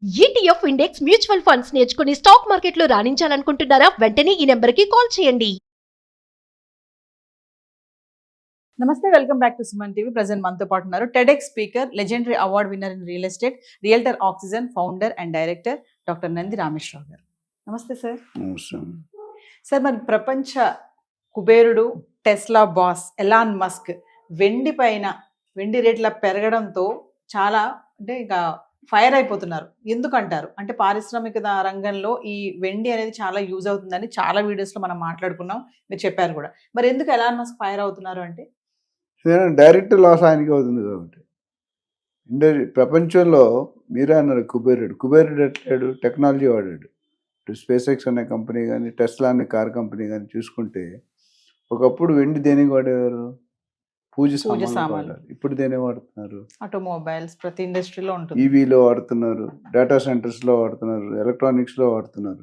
ETF index mutual funds నేర్చుకుని stock మార్కెట్లో రాణించాలనుకుంటున్నారా? వెంటనే ఈ నెంబర్కి కాల్ చేయండి. నమస్తే, welcome back to Suman TV. Present మనతో పాటు ఉన్నారు TEDx speaker, legendary award winner in real estate, realtor oxygen founder and director doctor Nandi Rameshwar Rao గారు. నమస్తే సార్. సార్, మరి ప్రపంచ కుబేరుడు టెస్లా బాస్ ఎలాన్ మస్క్ వెండి రేట్ల పెరగడంతో చాలా అంటే ఇంకా ఫైర్ అయిపోతున్నారు. ఎందుకంటారు అంటే పారిశ్రామిక రంగంలో ఈ వెండి అనేది చాలా యూజ్ అవుతుందని చాలా వీడియోస్లో మనం మాట్లాడుకున్నాం, మీరు చెప్పారు కూడా. మరి ఎందుకు ఎలాన్ మస్క్ ఫైర్ అవుతున్నారు అంటే డైరెక్ట్ లాస్ ఆయనకి అవుతుంది కాబట్టి. ప్రపంచంలో మీరే అన్నారు కుబేరుడు ఎట్లాడు టెక్నాలజీ వాడాడు. ఇప్పుడు స్పేస్ ఎక్స్ అనే కంపెనీ కానీ, టెస్లా అనే కార్ కంపెనీ కానీ చూసుకుంటే ఒకప్పుడు వెండి దేనికి వాడేవారు? పూజ సామాన్లు. ఇప్పుడు దేని వాడుతున్నారు? ఆటోమొబైల్స్, ప్రతి ఇండస్ట్రీలో ఉంటుంది. ఈవీలో వాడుతున్నారు, డేటా సెంటర్స్లో వాడుతున్నారు, ఎలక్ట్రానిక్స్లో వాడుతున్నారు.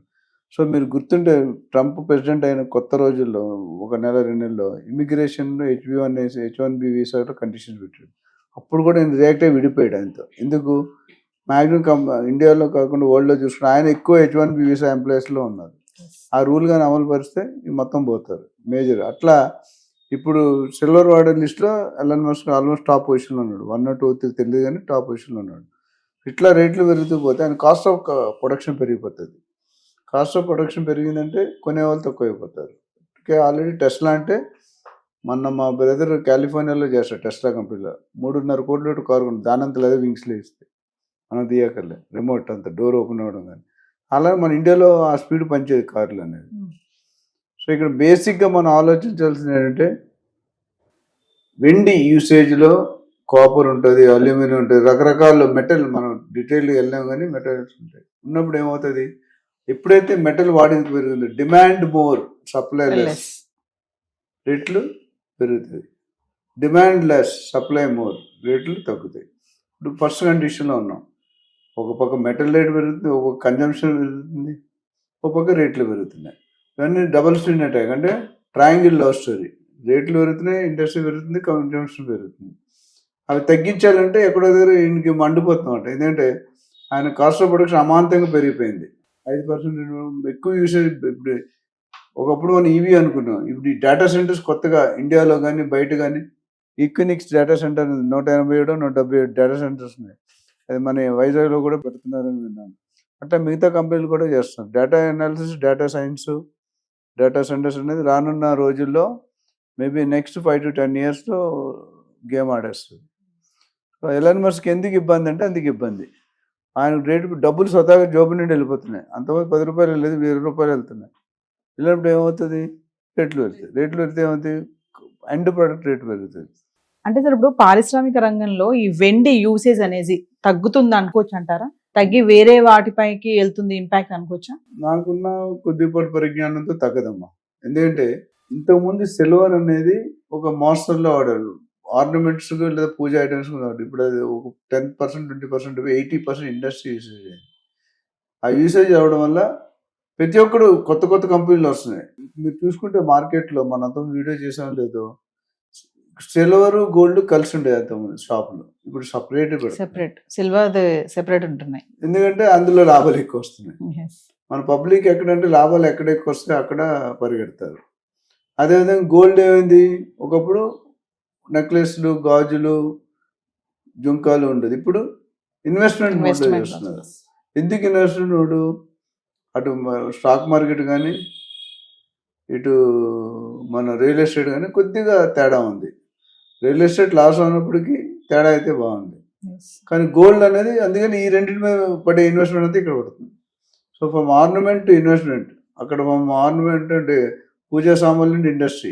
సో మీరు గుర్తుంటే ట్రంప్ ప్రెసిడెంట్ అయిన కొత్త రోజుల్లో ఒక నెల 2 నెలల్లో ఇమిగ్రేషన్లో H1B వీసాలో కండిషన్స్ పెట్టాడు. అప్పుడు కూడా ఆయన రియాక్ట్ అయ్యి విడిపోయాడు ఆయనతో. ఎందుకు? మ్యాక్సిమం ఇండియాలో కాకుండా వరల్డ్లో చూసుకుని ఆయన ఎక్కువ H1B వీసా ఎంప్లాయీస్లో ఉన్నారు. ఆ రూల్ కానీ అమలు పరిస్తే మొత్తం పోతారు మేజర్. అట్లా ఇప్పుడు సిల్వర్ వార్డర్ లిస్ట్లో ఎలాన్ మస్క్ ఆల్మోస్ట్ టాప్ పొజిషన్లో ఉన్నాడు. 1 or 2 తెలియదు కానీ టాప్ పొజిషన్లో ఉన్నాడు. ఇట్లా రేట్లు పెరుగుతూ పోతే ఆయన కాస్ట్ ఆఫ్ ప్రొడక్షన్ పెరిగిపోతుంది. కాస్ట్ ఆఫ్ ప్రొడక్షన్ పెరిగిందంటే కొనేవాళ్ళు తక్కువ అయిపోతారు. ఆల్రెడీ టెస్లా అంటే మా బ్రదర్ కాలిఫోర్నియాలో చేస్తాడు టెస్లా కంపెనీలో 3.5 కోట్ల కారు ఉంది. దానంత లేదా వింగ్స్లో ఇస్తే మనం తీయకర్లే, రిమోట్ అంత డోర్ ఓపెన్ అవ్వడం కానీ. అలా మన ఇండియాలో ఆ స్పీడ్ పనిచేది కార్లు అనేది. సో ఇక్కడ బేసిక్గా మనం ఆలోచించాల్సింది ఏంటంటే వెండి యూసేజ్లో కాపర్ ఉంటుంది, అల్యూమినియం ఉంటుంది, రకరకాల మెటల్. మనం డీటెయిల్గా వెళ్ళాం కానీ మెటల్స్ ఉంటాయి. ఉన్నప్పుడు ఏమవుతుంది? ఎప్పుడైతే మెటల్ వాడింది పెరుగుతుంది, డిమాండ్ మోర్, సప్లై లెస్, రేట్లు పెరుగుతుంది. డిమాండ్ లెస్, సప్లై మోర్, రేట్లు తగ్గుతాయి. ఇప్పుడు ఫస్ట్ కండిషన్లో ఉన్నాం. ఒక పక్క మెటల్ రేట్ పెరుగుతుంది, ఒక కన్జంప్షన్ పెరుగుతుంది, ఒక పక్క రేట్లు పెరుగుతున్నాయి. ఇవన్నీ డబల్ స్ట్రీన్ అటాక్ అంటే ట్రయాంగిల్ లవ్ స్టోరీ. రేట్లు పెరుగుతున్నాయి, ఇండస్ట్రీ పెరుగుతుంది, కన్జంప్షన్ పెరుగుతుంది. అవి తగ్గించాలంటే ఎక్కడో దగ్గర ఈయనకి మండిపోతుందన్నమాట. ఎందుకంటే ఆయన కాస్ట్ ఆఫ్ ప్రొడక్షన్ అమాంతంగా పెరిగిపోయింది. 5% ఎక్కువ యూసేజ్. ఇప్పుడు ఒకప్పుడు మనం ఈవీ అనుకున్నాం. ఇప్పుడు ఈ డేటా సెంటర్స్ కొత్తగా ఇండియాలో కానీ బయట కానీ ఈక్వినిక్స్ డేటా సెంటర్ 187, 177 డేటా సెంటర్స్ ఉన్నాయి. అది మన వైజాగ్లో కూడా పెడుతున్నారని విన్నాను. అంటే మిగతా కంపెనీలు కూడా చేస్తున్నారు. Data analysis, data science, data centers అనేది రానున్న రోజుల్లో మేబీ నెక్స్ట్ 5 to 10 yearsలో గేమ్ ఆడేస్తుంది. ఎలాన్ మస్క్ ఎందుకు ఇబ్బంది అంటే అందుకు ఇబ్బంది. ఆయన రేటు డబ్బులు స్వతహాగా జోబు నుండి వెళ్ళిపోతున్నాయి. అంతమంది 10 రూపాయలు వెళ్ళేది 1000 రూపాయలు వెళ్తున్నాయి. వెళ్ళినప్పుడు ఏమవుతుంది? రేట్లు పెరుగుతాయి. రేట్లు పెరిగితే ఏమవుతుంది? ఎండ్ ప్రొడక్ట్ రేటు పెరుగుతుంది. అంటే సార్, ఇప్పుడు పారిశ్రామిక రంగంలో ఈ వెండి యూసేజ్ అనేది తగ్గుతుంది అనుకోవచ్చు అంటారా? తగ్గి వేరే వాటిపైకి వెళ్తుంది ఇంపాక్ట్ అనుకోవచ్చా? నాకున్న కొద్దిపాటి పరిజ్ఞానంతో తగ్గదమ్మా. ఎందుకంటే ఇంతకుముందు సిల్వర్ అనేది ఒక మోస్తరులో వాడారు, ఆర్నమెంట్స్ లేదా పూజ ఐటమ్స్ వాడారు. ఇప్పుడు అది ఒక 10%, 20%, 80% ఇండస్ట్రీ యూసేజ్ అయింది. ఆ యూసేజ్ అవ్వడం వల్ల ప్రతి ఒక్కరు కొత్త కొత్త కంపెనీలు వస్తున్నాయి. మీరు చూసుకుంటే మార్కెట్లో మన అంతకుముందు వీడియో చేసాం లేదో, సిల్వర్ గోల్డ్ కలిసి ఉండేది అంతకుముందు షాపులు. ఇప్పుడు సెపరేట్ సిల్వర్ సెపరేట్ ఉంటున్నాయి. ఎందుకంటే అందులో లాభాలు ఎక్కువ వస్తున్నాయి. మన పబ్లిక్ ఎక్కడంటే లాభాలు ఎక్కడ ఎక్కువ వస్తే అక్కడ పరిగెడతారు. అదేవిధంగా గోల్డ్ ఏమైంది? ఒకప్పుడు నెక్లెస్లు, గాజులు, జుంకాలు ఉండేది. ఇప్పుడు ఇన్వెస్ట్మెంట్ మోడ్ చేస్తున్నారు. ఎందుకు ఇన్వెస్ట్మెంట్ మోడ్? అటు స్టాక్ మార్కెట్ కానీ, ఇటు మన రియల్ ఎస్టేట్ కానీ కొద్దిగా తేడా ఉంది. రియల్ ఎస్టేట్ లాస్ అయినప్పటికీ తేడా అయితే బాగుంది. కానీ గోల్డ్ అనేది, అందుకని ఈ రెండింటి మీద పడే ఇన్వెస్ట్మెంట్ అంతా ఇక్కడ పడుతుంది. So from ornament to investment, అక్కడ ఫ్రమ్ ఆర్నమెంట్ అంటే పూజా సామాన్లు ఇండస్ట్రీ,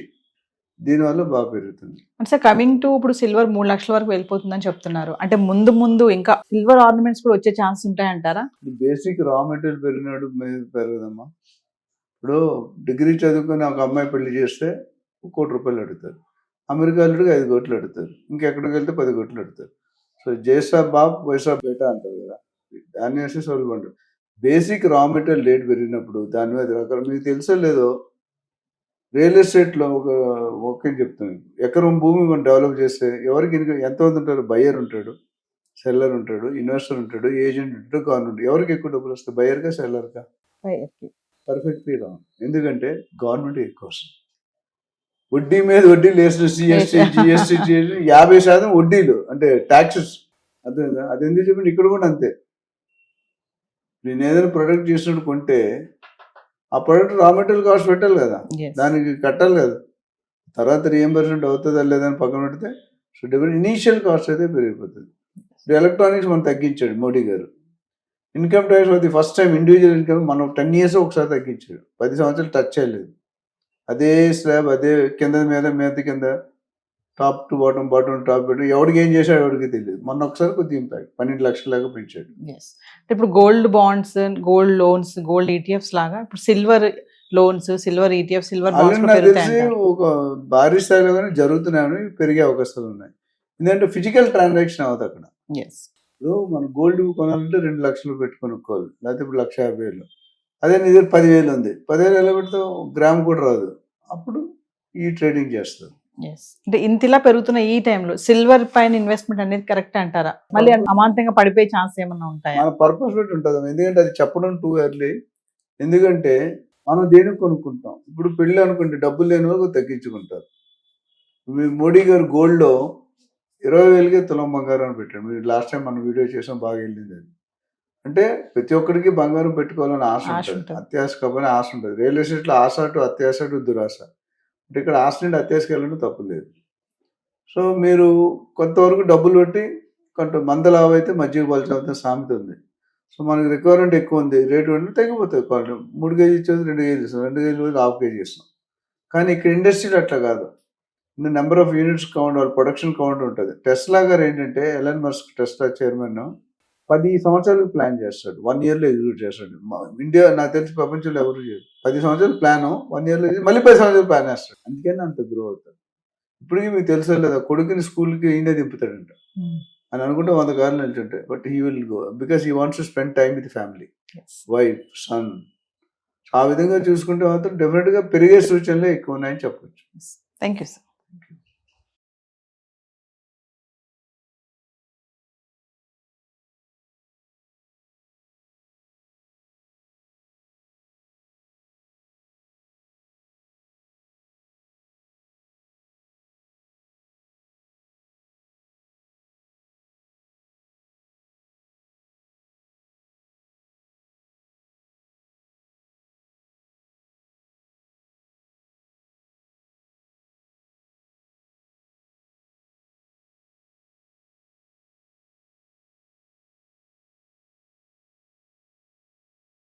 దీనివల్ల బాగా పెరుగుతుంది. అంటే సార్, కమింగ్ టు ఇప్పుడు సిల్వర్ 3 లక్షల వరకు వెళ్ళిపోతుందని చెప్తున్నారు. అంటే ముందు ఇంకా సిల్వర్ ఆర్నమెంట్స్ కూడా వచ్చే ఛాన్స్ ఉంటాయంటారా? బేసిక్ రా మెటీరియల్ పెరిగినాడు పెరగదమ్మా. ఇప్పుడు డిగ్రీ చదువుకొని ఒక అమ్మాయి పెళ్లి చేస్తే 1 కోటి రూపాయలు అడుగుతారు. అమెరికా వెళ్ళడానికి 5 కోట్లు అడుగుతారు. ఇంకెక్కడికి వెళ్తే 10 కోట్లు అడుగుతారు. సో జైసా బాప్ వైసా బేటా అంటారు కదా, దాన్ని వేసి సోల్వ్ అంటారు. బేసిక్ రా మెటీరియల్ రేట్ పెరిగినప్పుడు దాని మీద రకాల, మీకు తెలుసో లేదో, రియల్ ఎస్టేట్లో ఒక చెప్తాను, ఎకరం భూమి మనం డెవలప్ చేస్తే ఎవరికి ఎంతమంది ఉంటారు? బయ్యర్ ఉంటాడు, సెల్లర్ ఉంటాడు, ఇన్వెస్టర్ ఉంటాడు, ఏజెంట్ ఉంటాడు, గవర్నమెంట్. ఎవరికి ఎక్కువ డబ్బులు వస్తాయి, బయర్గా సెల్లర్గా? Perfectly wrong. ఎందుకంటే గవర్నమెంట్ ఎక్కువ వస్తుంది. వడ్డీ మీద వడ్డీ లేసిన సిఎస్టీ జిఎస్టీ 50% వడ్డీలు అంటే ట్యాక్సెస్. అదే అది ఎందుకు చెప్పండి, ఇక్కడ కూడా అంతే. నేను ఏదైనా ప్రొడక్ట్ చేసినట్టు కొంటే ఆ ప్రొడక్ట్ రా మెటీరియల్ కాస్ట్ పెట్టాలి కదా, దానికి కట్టాలి కదా. తర్వాత రీఎంబర్స్మెంట్ అవుతుందా లేదని పక్కన పెడితే సో డెఫినెట్ ఇనీషియల్ కాస్ట్ అయితే పెరిగిపోతుంది. ఇప్పుడు ఎలక్ట్రానిక్స్ మనం తగ్గించాడు మోడీ గారు. ఇన్కమ్ ట్యాక్స్ అది ఫస్ట్ టైం ఇండివిజువల్ ఇన్కమ్ మనం 10 years ఒకసారి తగ్గించాడు. 10 సంవత్సరాలు టచ్ చేయలేదు. అదే స్లాబ్, అదే కింద మీద కింద, top to bottom, bottom top పెట్టు, ఎవరికి ఏం చేశాడు ఎవరికి తెలియదు. మొన్న ఒకసారి కొద్దిగా ఇంపాక్ట్ 12 లక్షల లాగా పెంచాడు. ఇప్పుడు gold bonds, gold loans, gold ETFs లాగా ఇప్పుడు silver loans, silver ETF, silver bonds నాకు తెలిసి ఒక భారీ స్థాయిలో కానీ జరుగుతున్నాయని పెరిగే అవకాశాలు ఉన్నాయి. ఎందుకంటే ఫిజికల్ ట్రాన్సాక్షన్ అవుతుంది అక్కడ. ఇప్పుడు మనం గోల్డ్ కొనాలంటే 2 లక్షలు పెట్టుకొనుక్కోవాలి, లేకపోతే ఇప్పుడు 1,50,000. అదే నీ దగ్గర 10,000 ఉంది, 10,000 ఎలా పెడతావు, గ్రామ్ కూడా రాదు. అప్పుడు ఈ ట్రేడింగ్ చేస్తారు. అంటే ఇంతలా పెరుగుతున్న ఈ టైంలో సిల్వర్ పైన ఇన్వెస్ట్మెంట్ అనేది కరెక్ట్ అంటారా? మళ్ళీ అమాంతంగా పడిపోయే ఛాన్స్ ఏమన్నా ఉంటాయా? మన పర్పస్ పెట్టి ఉంటుంది. ఎందుకంటే అది చెప్పడం టూ ఎర్లీ. ఎందుకంటే మనం దేనికి కొనుక్కుంటాం. ఇప్పుడు పెళ్ళి అనుకుంటే డబ్బులు లేని వాళ్ళు తగ్గించుకుంటారు. మీ మోడీ గారు గోల్డ్లో 20,000కే తులం బంగారం అని పెట్టాడు. మీరు లాస్ట్ టైం మనం వీడియో చేసాం, బాగా వెళ్ళింది అది. అంటే ప్రతి ఒక్కరికి బంగారం పెట్టుకోవాలని ఆశ ఉంటుంది, అత్యాశ కాబట్టి ఆశ ఉంటుంది. రియల్ ఎస్టేట్లో ఆశ టు అత్యాశ టు దురాశ. అంటే ఇక్కడ ఆశ నుండి అత్యాశకి వెళ్ళడం తప్పు లేదు. సో మీరు కొంతవరకు డబ్బులు పెట్టి కొంత మంద లాభ అయితే మజ్జిగ పలచవుతున్న సామెత ఉంది. సో మనకి రిక్వైర్మెంట్ ఎక్కువ ఉంది, రేటు అంటే తగ్గిపోతుంది. 3 కేజీ ఇచ్చేది 2 కేజీలు ఇస్తాం, 2 కేజీలు పోయి 1/2 కేజీ ఇస్తాం. కానీ ఇక్కడ ఇండస్ట్రీలో అట్లా కాదు. నెంబర్ ఆఫ్ యూనిట్స్ కౌంట్, వాళ్ళ ప్రొడక్షన్ కౌంట్ ఉంటుంది. టెస్లా గారు ఏంటంటే, ఎలన్ మస్క్ టెస్లా చైర్మన్ 10 సంవత్సరాలకు ప్లాన్ చేస్తాడు, 1 yearలో ఎగ్జిక్యూట్ చేస్తాడు. ఇండియా నాకు తెలిసి ప్రపంచంలో ఎవరు చేయరు. 10 సంవత్సరాలు ప్లాన్, 1 yearలో మళ్ళీ 10 సంవత్సరాలు ప్లాన్ వేస్తాడు. అందుకని అంత గ్రో అవుతాడు. ఇప్పటికీ మీకు తెలుసా లేదా, కొడుకుని స్కూల్కి ఈయనే దింపుతాడంట అని అనుకుంటే 100 కార్లు వెళ్తుంటాయి. But he will go because he wants to spend time with family, wife, son. ఆ విధంగా చూసుకుంటే మాత్రం డెఫినెట్గా పెరిగే సూచనలే ఎక్కువ ఉన్నాయని చెప్పవచ్చు. Thank you sir.